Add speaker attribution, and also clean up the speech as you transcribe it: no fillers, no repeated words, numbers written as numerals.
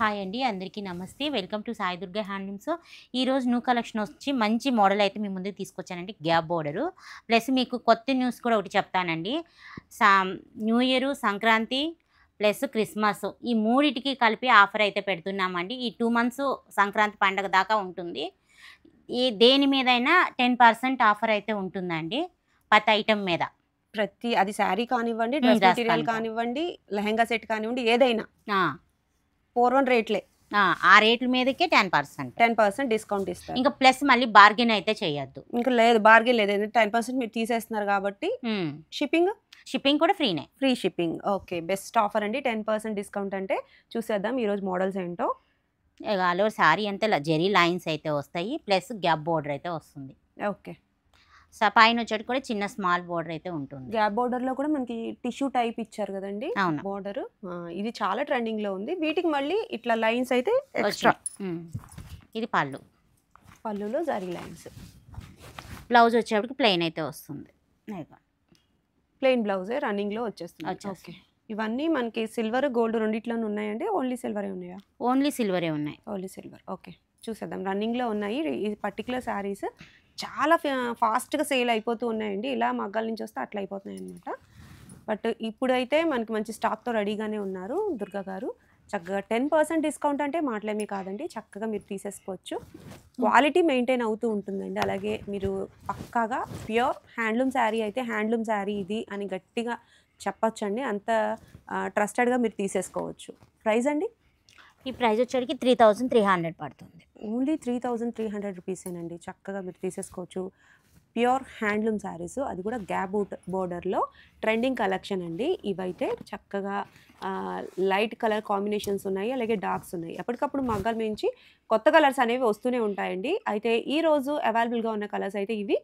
Speaker 1: Hi అండి. అందరికీ నమస్తే. Welcome to Sai Durga handlooms. ఈరోజు న్యూ కలెక్షన్ వచ్చి మంచి మోడల్ అయితే మీ ముందుకు తీసుకొచ్చానండి. Gap border. ప్లస్ మీకు కొత్త న్యూస్ కూడా ఒకటి చెప్తానండి. So new year, Sankranti plus Christmas ఈ మూడిటికి కలిపి ఆఫర్ అయితే పెడుతున్నామండి. ఈ 2 మంత్స్ సంక్రాంతి పండగ దాకా ఉంటుంది. దేని మీదైనా 10% ఆఫర్ అయితే ఉంటుందండి. ప్రతి ఐటెం మీద.
Speaker 2: అది శారీ కానివ్వండి, డ్రెస్
Speaker 1: డ్రెస్
Speaker 2: మెటీరియల్ కానివ్వండి, లెహెంగా సెట్ కానివ్వండి, ఏదైనా
Speaker 1: ఆ!
Speaker 2: 4-1 రేట్లే.
Speaker 1: ఆ రేట్ల మీదకే 10%.
Speaker 2: 10% డిస్కౌంట్ ఇస్తారు.
Speaker 1: ఇంకా ప్లస్ మళ్ళీ బార్గెన్ అయితే చేయొద్దు.
Speaker 2: ఇంకా లేదు, బార్గెన్ లేదు. ఎందుకంటే 10% మీరు తీసేస్తున్నారు కాబట్టి.
Speaker 1: షిప్పింగ్ కూడా ఫ్రీనే.
Speaker 2: Free shipping. Okay, best offer అండి. 10% డిస్కౌంట్ అంటే చూసేద్దాం ఈరోజు మోడల్స్ ఏంటో.
Speaker 1: ఆల్ ఓవర్ శారీ అంతా జెరీ లైన్స్ అయితే వస్తాయి. ప్లస్ గ్యాప్ బోర్డర్ అయితే వస్తుంది.
Speaker 2: ఓకే,
Speaker 1: పైన వచ్చేటి కూడా చిన్న స్మాల్ బోర్డర్ అయితే ఉంటుంది.
Speaker 2: గ్యాప్ బోర్డర్ లో కూడా మనకి టిష్యూ టైప్ ఇచ్చారు కదండి
Speaker 1: అవును.
Speaker 2: బోర్డర్. ఇది చాలా ట్రెండింగ్ లో ఉంది. వీటికి మళ్ళీ ఇట్లా లైన్స్ అయితే ఎక్స్ట్రా.
Speaker 1: ఇది పళ్ళు.
Speaker 2: పళ్ళులో జరీ లైన్స్.
Speaker 1: బ్లౌజ్ వచ్చేప్పటికి ప్లెయిన్ అయితే వస్తుంది.
Speaker 2: ప్లెయిన్ బ్లౌజే రన్నింగ్ లో వచ్చేస్తుంది. ఓకే, ఇవన్నీ మనకి సిల్వర్ గోల్డ్ రెండిట్లోనే ఉన్నాయండి. ఓన్లీ సిల్వరే ఉన్నాయా?
Speaker 1: ఓన్లీ సిల్వరే ఉన్నాయి.
Speaker 2: Only silver. ఓకే, చూసేద్దాం. రన్నింగ్లో ఉన్నాయి ఈ పర్టికులర్ శారీస్. చాలా ఫాస్ట్గా సేల్ అయిపోతూ ఉన్నాయండి. ఇలా మగ్గాల నుంచి వస్తే అట్లా అయిపోతున్నాయి అనమాట. బట్ ఇప్పుడైతే మనకి మంచి స్టాక్తో రెడీగానే ఉన్నారు దుర్గా గారు. చక్కగా 10% డిస్కౌంట్ అంటే మాటలేమీ కాదండి. చక్కగా మీరు తీసేసుకోవచ్చు. క్వాలిటీ మెయింటైన్ అవుతూ ఉంటుందండి. అలాగే మీరు పక్కాగా ప్యూర్ హ్యాండ్లూమ్ శారీ అయితే హ్యాండ్లూమ్ శారీ ఇది అని గట్టిగా చెప్పొచ్చండి. అంత ట్రస్టెడ్గా మీరు తీసేసుకోవచ్చు. ప్రైస్ అండి?
Speaker 1: ఈ ప్రైస్ వచ్చేటికి 3300 పడుతుంది.
Speaker 2: ఓన్లీ 3300 రూపీసేనండి. చక్కగా మీరు తీసేసుకోవచ్చు. ప్యూర్ హ్యాండ్లూమ్ శారీస్, అది కూడా గ్యాప్ బోర్డర్లో ట్రెండింగ్ కలెక్షన్ అండి. ఇవైతే చక్కగా లైట్ కలర్ కాంబినేషన్స్ ఉన్నాయి, అలాగే డార్క్స్ ఉన్నాయి. ఎప్పటికప్పుడు మగ్గాల నుంచి కొత్త కలర్స్ అనేవి వస్తూనే ఉంటాయండి. అయితే ఈరోజు అవైలబుల్గా ఉన్న కలర్స్ అయితే ఇవి.